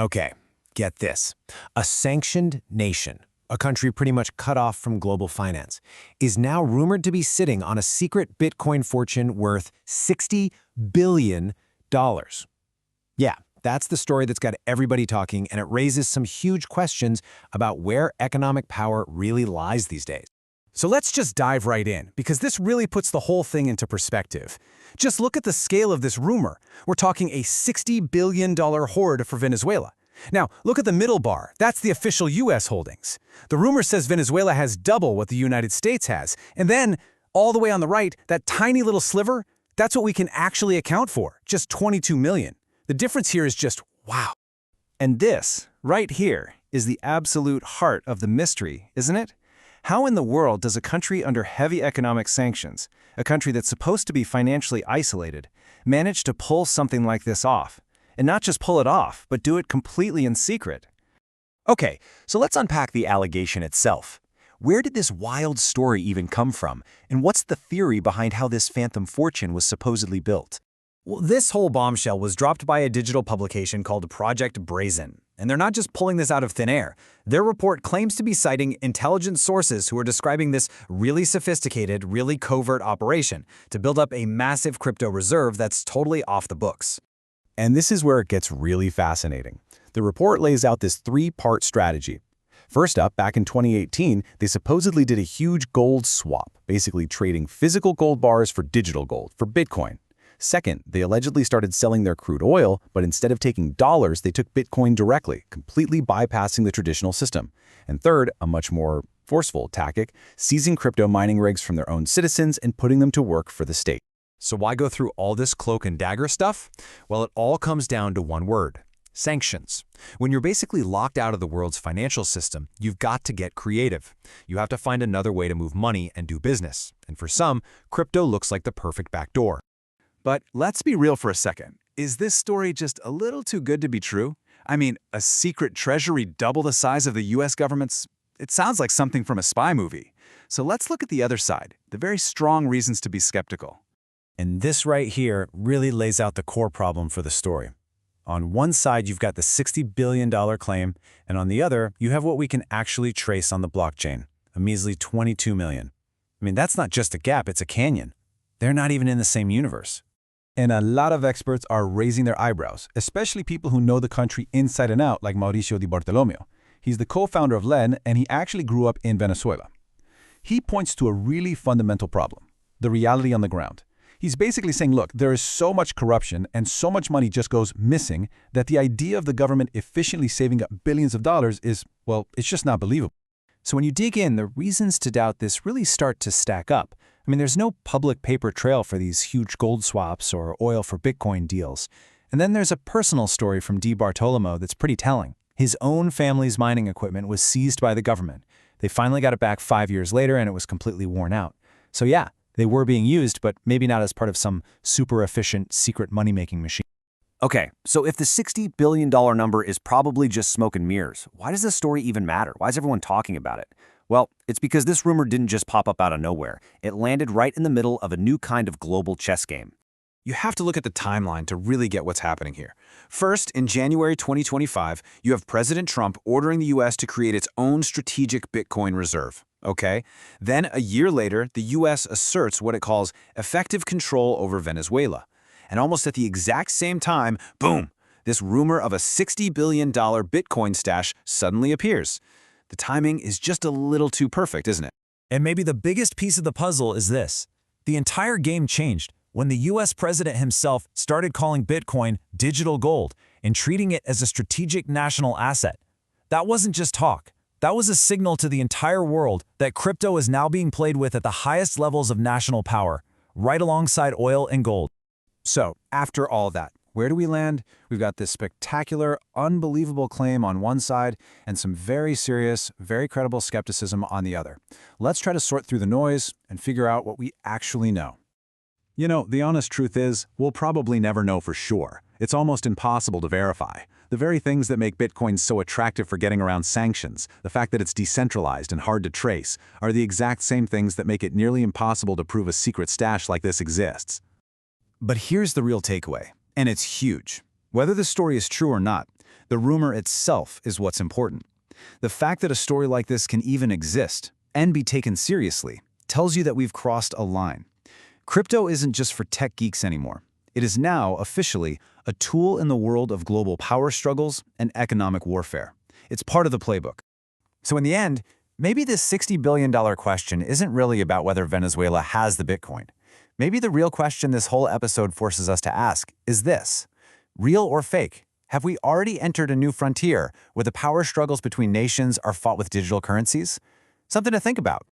Okay, get this. A sanctioned nation, a country pretty much cut off from global finance, is now rumored to be sitting on a secret Bitcoin fortune worth $60 billion. Yeah, that's the story that's got everybody talking, and it raises some huge questions about where economic power really lies these days. So let's just dive right in, because this really puts the whole thing into perspective. Just look at the scale of this rumor. We're talking a $60 billion hoard for Venezuela. Now, look at the middle bar. That's the official U.S. holdings. The rumor says Venezuela has double what the United States has. And then, all the way on the right, that tiny little sliver, that's what we can actually account for, just 22 million. The difference here is just wow. And this, right here, is the absolute heart of the mystery, isn't it? How in the world does a country under heavy economic sanctions, a country that's supposed to be financially isolated, manage to pull something like this off? And not just pull it off, but do it completely in secret. Okay, so let's unpack the allegation itself. Where did this wild story even come from? And what's the theory behind how this phantom fortune was supposedly built? Well, this whole bombshell was dropped by a digital publication called Project Brazen. And they're not just pulling this out of thin air. Their report claims to be citing intelligence sources who are describing this really sophisticated, really covert operation to build up a massive crypto reserve that's totally off the books. And this is where it gets really fascinating. The report lays out this three-part strategy. First up, back in 2018, they supposedly did a huge gold swap, basically trading physical gold bars for digital gold, for Bitcoin. Second, they allegedly started selling their crude oil, but instead of taking dollars, they took Bitcoin directly, completely bypassing the traditional system. And third, a much more forceful tactic, seizing crypto mining rigs from their own citizens and putting them to work for the state. So why go through all this cloak and dagger stuff? Well, it all comes down to one word: sanctions. When you're basically locked out of the world's financial system, you've got to get creative. You have to find another way to move money and do business. And for some, crypto looks like the perfect backdoor. But let's be real for a second. Is this story just a little too good to be true? I mean, a secret treasury double the size of the US government's? It sounds like something from a spy movie. So let's look at the other side, the very strong reasons to be skeptical. And this right here really lays out the core problem for the story. On one side, you've got the $60 billion claim, and on the other, you have what we can actually trace on the blockchain, a measly 22 million. I mean, that's not just a gap, it's a canyon. They're not even in the same universe. And a lot of experts are raising their eyebrows, especially people who know the country inside and out, like Mauricio di Bartolemo. He's the co-founder of Ledn, and he actually grew up in Venezuela. He points to a really fundamental problem: the reality on the ground. He's basically saying, look, there is so much corruption and so much money just goes missing that the idea of the government efficiently saving up billions of dollars is, well, it's just not believable. So when you dig in, the reasons to doubt this really start to stack up. I mean, there's no public paper trail for these huge gold swaps or oil for Bitcoin deals. And then there's a personal story from Di Bartolemo that's pretty telling. His own family's mining equipment was seized by the government. They finally got it back 5 years later, and it was completely worn out. So yeah, they were being used, but maybe not as part of some super efficient secret money-making machine. Okay, so if the $60 billion number is probably just smoke and mirrors, why does this story even matter? Why is everyone talking about it? Well, it's because this rumor didn't just pop up out of nowhere. It landed right in the middle of a new kind of global chess game. You have to look at the timeline to really get what's happening here. First, in January 2025, you have President Trump ordering the U.S. to create its own strategic Bitcoin reserve. Okay? Then, a year later, the U.S. asserts what it calls effective control over Venezuela. And almost at the exact same time, boom, this rumor of a $60 billion Bitcoin stash suddenly appears. The timing is just a little too perfect, isn't it? And maybe the biggest piece of the puzzle is this. The entire game changed when the US president himself started calling Bitcoin digital gold and treating it as a strategic national asset. That wasn't just talk. That was a signal to the entire world that crypto is now being played with at the highest levels of national power, right alongside oil and gold. So, after all that, where do we land? We've got this spectacular, unbelievable claim on one side and some very serious, very credible skepticism on the other. Let's try to sort through the noise and figure out what we actually know. You know, the honest truth is, we'll probably never know for sure. It's almost impossible to verify. The very things that make Bitcoin so attractive for getting around sanctions, the fact that it's decentralized and hard to trace, are the exact same things that make it nearly impossible to prove a secret stash like this exists. But here's the real takeaway, and it's huge. Whether the story is true or not, The rumor itself is what's important. The fact that a story like this can even exist and be taken seriously tells you that we've crossed a line. Crypto isn't just for tech geeks anymore. It is now, officially, a tool in the world of global power struggles and economic warfare. It's part of the playbook. So in the end, maybe this $60 billion question isn't really about whether Venezuela has the Bitcoin. Maybe the real question this whole episode forces us to ask is this: real or fake? Have we already entered a new frontier where the power struggles between nations are fought with digital currencies? Something to think about.